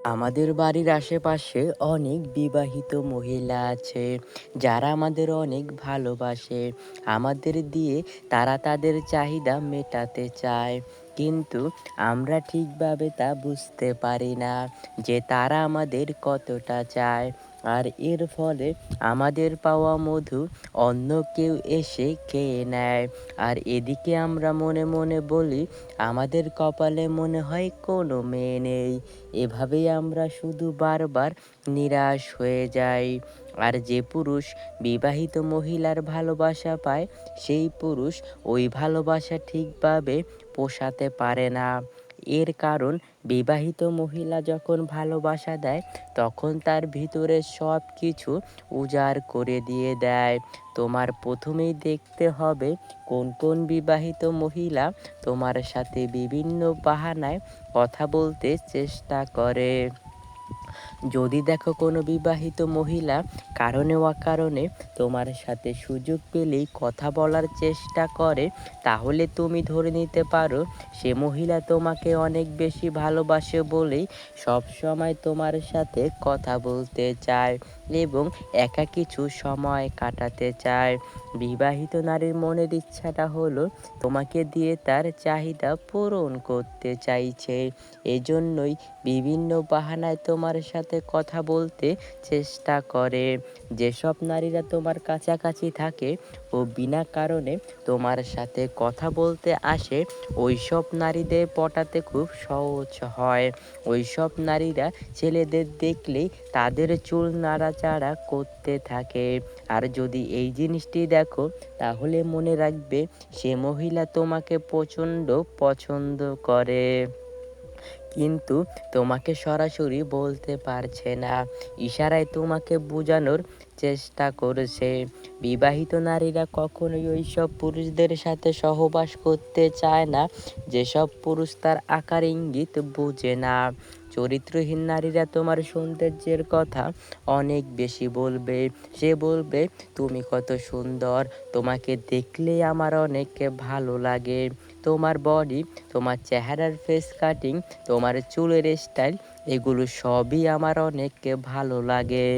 আমাদের বাড়ির আশেপাশে অনেক বিবাহিত মহিলা আছে যারা আমাদের অনেক ভালোবাসে। আমাদের দিয়ে তারা তাদের চাহিদা মেটাতে চায়, কিন্তু আমরা ঠিকভাবে তা বুঝতে পারি না যে তারা আমাদের কতটা চায়। আর এর ফলে আমাদের পাওয়া মধু অন্য কেউ এসে খেয়ে নেয়। আর এদিকে আমরা মনে মনে বলি আমাদের কপালে মনে হয় কোনো মেয়ে নেই। এভাবেই আমরা শুধু বারবার নিরাশ হয়ে যাই। আর যে পুরুষ বিবাহিত মহিলার ভালোবাসা পায়, সেই পুরুষ ওই ভালোবাসা ঠিকভাবে পোষাতে পারে না। এর কারণ, বিবাহিত মহিলা যখন ভালোবাসা দেয় তখন তার ভিতরে সব কিছু উজাড় করে দিয়ে দেয়। তোমার প্রথমেই দেখতে হবে কোন কোন বিবাহিত মহিলা তোমার সাথে বিভিন্ন বাহানায় কথা বলতে চেষ্টা করে। যদি দেখো কোনো বিবাহিত মহিলা কারণে অকারণে তোমার সাথে সুযোগ পেলেই কথা বলার চেষ্টা করে, তাহলে তুমি ধরে নিতে পারো সে মহিলা তোমাকে অনেক বেশি ভালোবাসে বলেই সব সময় তোমার সাথে কথা বলতে চায় এবং একা কিছু সময় কাটাতে চায়। বিবাহিত নারীর মনের ইচ্ছাটা হলো তোমাকে দিয়ে তার চাহিদা পূরণ করতে চাইছে। এজন্যই বিভিন্ন বাহানায় তোমার সাথে কথা বলতে চেষ্টা করে। যেসব নারীরা তোমার কাছাকাছি থাকে ও বিনা কারণে তোমার সাথে কথা বলতে আসে, ওইসব নারীদের পটাতে খুব সহজ হয়। ওইসব নারীরা ছেলেদের দেখলেই তাদের চুল নাড়াচাড়া করতে থাকে। আর যদি এই জিনিসটি দেখো, তাহলে মনে রাখবে সে মহিলা তোমাকে প্রচণ্ড পছন্দ করে, কিন্তু তোমাকে সরাসরি বলতে পারছে না, ইশারায় তোমাকে বোঝানোর চেষ্টা করেছে। বিবাহিত নারীরা কখনোই ওইসব পুরুষদের সাথে সহবাস করতে চায় না যেসব পুরুষ তার আকার ইঙ্গিত বোঝে না। চরিত্রহীন নারীরা তোমার সৌন্দর্যের কথা অনেক বেশি বলবে। সে বলবে, তুমি কত সুন্দর, তোমাকে দেখলে আমার অনেক ভালো লাগে, তোমার বডি, তোমার চেহারার ফেস কাটিং, তোমার চুলের স্টাইল, এগুলো সবই আমার অনেক ভালো লাগে।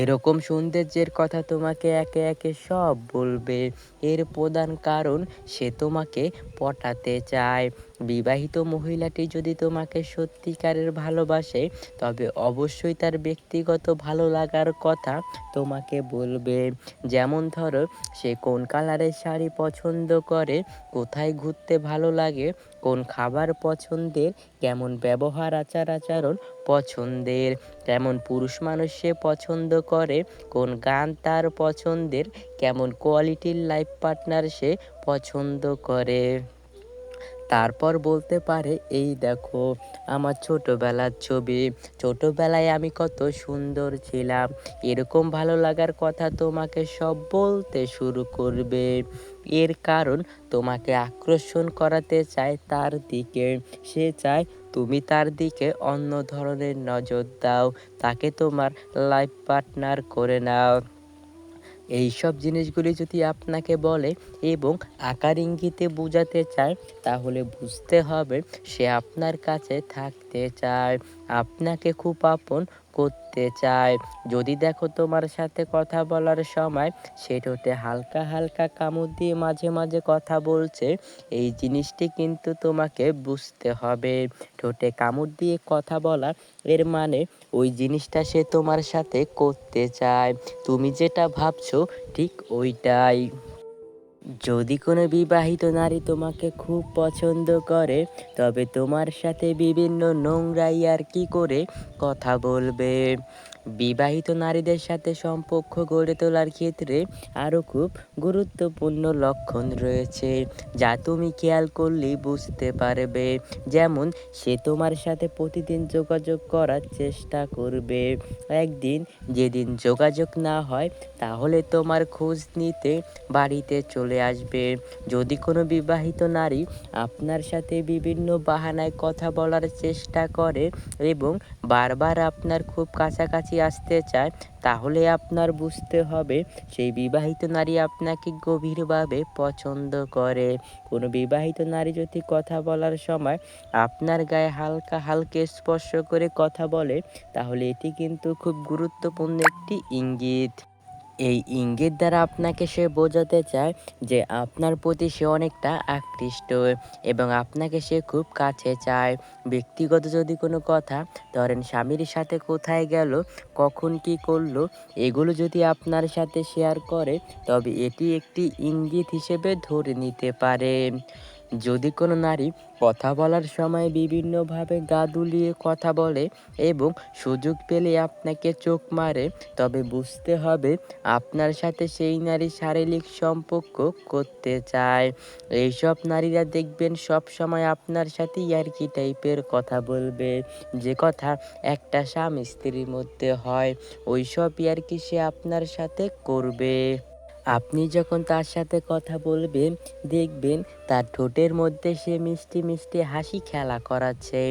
এরকম সৌন্দর্যের কথা তোমাকে একে একে সব বলবে। এর প্রধান কারণ, সে তোমাকে পটাতে চায়। বিবাহিত মহিলাটি যদি তোমাকে সত্যিকারের ভালোবাসে, তবে অবশ্যই তার ব্যক্তিগত ভালো লাগার কথা তোমাকে বলবে। যেমন ধরো, সে কোন কালারের শাড়ি পছন্দ করে, কোথায় ঘুরতে ভালো লাগে, কোন খাবার পছন্দের, কেমন ব্যবহার আচার আচরণ পছন্দের, তেমন পুরুষ মানুষ সে পছন্দ করে, কোন গান তার পছন্দের, কেমন কোয়ালিটির লাইফ পার্টনার সে পছন্দ করে। তারপর বলতে পারে, এই দেখো আমার ছোটবেলার ছবি, ছোটবেলায় আমি কত সুন্দর ছিলাম। এরকম ভালো লাগার কথা তোমাকে সব বলতে শুরু করবে। এর কারণ, তোমাকে আকর্ষণ করাতে চায় তার দিকে। সে চায় তুমি তার দিকে অন্য ধরনের নজর দাও, তাকে তোমার লাইফ পার্টনার করে নাও। এইসব জিনিসগুলি যদি আপনাকে বলে এবং আকার ইঙ্গিতে বোঝাতে চায়, তাহলে বুঝতে হবে সে আপনার কাছে থাকতে চায়, আপনাকে খুব আপন করতে চায়। যদি দেখো তোমার সাথে কথা বলার সময় সে ঠোঁটে হালকা হালকা কামড় দিয়ে মাঝে মাঝে কথা বলছে, এই জিনিসটি কিন্তু তোমাকে বুঝতে হবে। ঠোঁটে কামড় দিয়ে কথা বলা, এর মানে ওই জিনিসটা সে তোমার সাথে করতে চায়। তুমি যেটা ভাবছো ঠিক ওইটাই। যদি কোনো বিবাহিত নারী তোমাকে খুব পছন্দ করে, তবে তোমার সাথে বিভিন্ন নোংরা ইয়ার্কি করে কথা বলবে। বিবাহিত নারীদের সাথে সম্পর্ক গড়ে তোলার ক্ষেত্রে আরও খুব গুরুত্বপূর্ণ লক্ষণ রয়েছে, যা তুমি খেয়াল করলেই বুঝতে পারবে। যেমন, সে তোমার সাথে প্রতিদিন যোগাযোগ করার চেষ্টা করবে। একদিন যেদিন যোগাযোগ না হয়, তাহলে তোমার খোঁজ নিতে বাড়িতে চলে আসবে। যদি কোনো বিবাহিত নারী আপনার সাথে বিভিন্ন বাহানায় কথা বলার চেষ্টা করে এবং বারবার আপনার খুব কাছাকাছি কাছাকাছি আসতে চায়, তাহলে আপনার বুঝতে হবে সেই বিবাহিত নারী আপনাকে গভীরভাবে পছন্দ করে। কোনো বিবাহিত নারী যদি কথা বলার সময় আপনার গায়ে হালকা হালকা স্পর্শ করে কথা বলে, তাহলে এটি কিন্তু খুব গুরুত্বপূর্ণ একটি ইঙ্গিত। এই ইঙ্গিত দ্বারা আপনাকে সে বোঝাতে চায় যে আপনার প্রতি সে অনেকটা আকৃষ্ট এবং আপনাকে সে খুব কাছে চায়। ব্যক্তিগত যদি কোনো কথা, ধরেন স্বামীর সাথে কোথায় গেল, কখন কি করলো, এগুলো যদি আপনার সাথে শেয়ার করে, তবে এটি একটি ইঙ্গিত হিসেবে ধরে নিতে পারেন। যদি কোনো নারী কথা বলার সময় বিভিন্নভাবে গা দুলিয়ে কথা বলে এবং সুযোগ পেলে আপনাকে চোখ মারে, তবে বুঝতে হবে আপনার সাথে সেই নারী শারীরিক সম্পর্ক করতে চায়। এইসব নারীরা দেখবেন সব সময় আপনার সাথে ইয়ার্কি টাইপের কথা বলবে, যে কথা একটা স্বামী স্ত্রীর মধ্যে হয়, ওইসব ইয়ার্কি সে আপনার সাথে করবে। আপনি যখন তার সাথে কথা বলবেন, দেখবেন তার ঠোঁটের মধ্যে সে মিষ্টি মিষ্টি হাসি খেলা করাচ্ছে।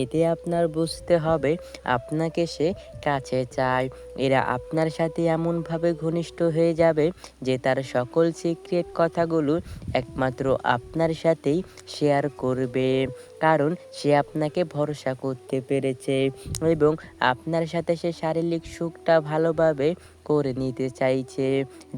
এতে আপনার বুঝতে হবে আপনাকে সে কাছে চায়। এরা আপনার সাথে এমনভাবে ঘনিষ্ঠ হয়ে যাবে যে তার সকল সিক্রেট কথাগুলো একমাত্র আপনার সাথেই শেয়ার করবে, কারণ সে আপনাকে ভরসা করতে পেরেছে এবং আপনার সাথে সে শারীরিক সুখটা ভালোভাবে করে নিতে চাইছে।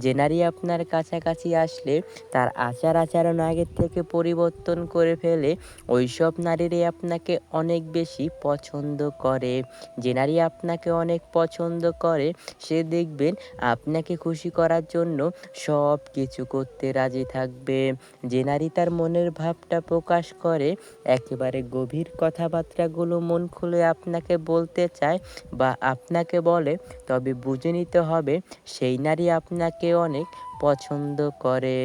যে নারী আপনার কাছাকাছি আসলে তার আচার আচরণ আগের থেকে পরিবর্তন করে ফেলে, ওইসব নারীরাই আপনাকে অনেক বেশি পছন্দ করে। যে নারী আপনাকে অনেক পছন্দ করে, সে দেখবেন আপনাকে খুশি করার জন্য সব কিছু করতে রাজি থাকবে। যে নারী তার মনের ভাবটা প্রকাশ করে, একেবারে গভীর কথাবার্তাগুলো মন খুলে আপনাকে বলতে চায় বা আপনাকে বলে, তবে বুঝে নিতে হবে সেই নারী আপনাকে অনেক পছন্দ করে।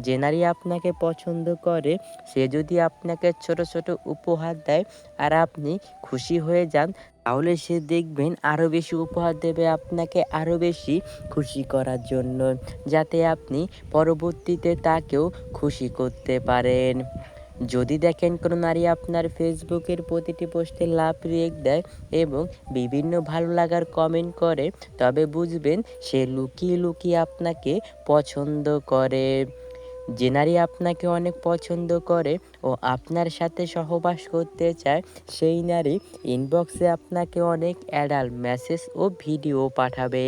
যে নারী আপনাকে পছন্দ করে, সে যদি আপনাকে ছোট ছোট উপহার দেয় আর আপনি খুশি হয়ে যান, তাহলে সে দেখবেন আরও বেশি উপহার দেবে আপনাকে আরও বেশি খুশি করার জন্য, যাতে আপনি পরবর্তীতে তাকেও খুশি করতে পারেন। যদি দেখেন কোনো নারী আপনার ফেসবুকের প্রতিটি পোস্টে লাভ রিয়েক্ট দেয় এবং বিভিন্ন ভালো লাগার কমেন্ট করে, তবে বুঝবেন সে লুকিয়ে লুকিয়ে আপনাকে পছন্দ করে। যে নারী আপনাকে অনেক পছন্দ করে ও আপনার সাথে সহবাস করতে চায়, সেই নারী ইনবক্সে আপনাকে অনেক অ্যাডাল্ট মেসেজ ও ভিডিও পাঠাবে।